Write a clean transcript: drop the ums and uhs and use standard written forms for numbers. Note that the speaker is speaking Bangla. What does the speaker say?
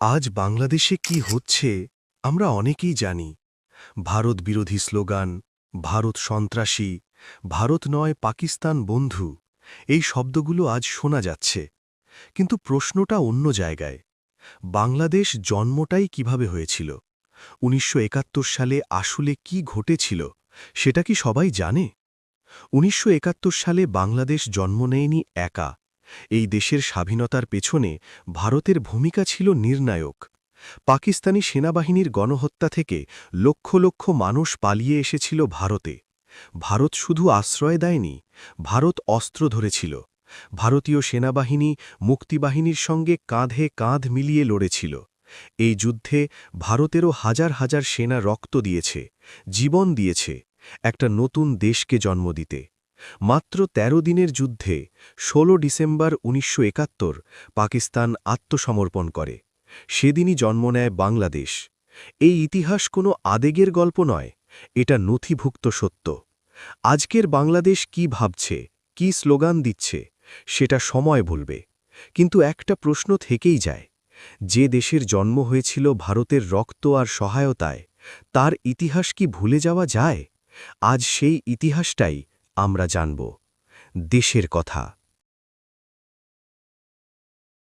আজ বাংলাদেশে কি হচ্ছে আমরা অনেকেই জানি। ভারত বিরোধী স্লোগান, ভারত সন্ত্রাসী, ভারত নয় পাকিস্তান বন্ধু, এই শব্দগুলো আজ শোনা যাচ্ছে। কিন্তু প্রশ্নটা অন্য জায়গায়। বাংলাদেশ জন্মটাই কিভাবে হয়েছিল? ১৯৭১ সালে আসলে কি ঘটেছিল সেটা কি সবাই জানে? ১৯৭১ সালে বাংলাদেশ জন্ম নেয়নি একা। এই দেশের স্বাধীনতার পেছনে ভারতের ভূমিকা ছিল নির্ণায়ক। পাকিস্তানি সেনাবাহিনীর গণহত্যা থেকে লক্ষ লক্ষ মানুষ পালিয়ে এসেছিল ভারতে। ভারত শুধু আশ্রয় দেয়নি, ভারত অস্ত্র ধরেছিল। ভারতীয় সেনাবাহিনী মুক্তিবাহিনীর সঙ্গে কাঁধে কাঁধ মিলিয়ে লড়েছিল। এই যুদ্ধে ভারতেরও হাজার হাজার সেনা রক্ত দিয়েছে, জীবন দিয়েছে, একটা নতুন দেশকে জন্ম দিতে। মাত্র ১৩ দিনের যুদ্ধে ১৬ ডিসেম্বর ১৯৭১ পাকিস্তান আত্মসমর্পণ করে। সেদিনই জন্ম নেয় বাংলাদেশ। এই ইতিহাস কোনো আবেগের গল্প নয়, এটা নথিভুক্ত সত্য। আজকের বাংলাদেশ কি ভাবছে, কি স্লোগান দিচ্ছে, সেটা সময় বলবে। কিন্তু একটা প্রশ্ন থেকেই যায়, যে দেশের জন্ম হয়েছিল ভারতের রক্ত আর সহায়তায়, তার ইতিহাস কি ভুলে যাওয়া যায়? আজ সেই ইতিহাসটাই আমরা জানব। দেশের কথা।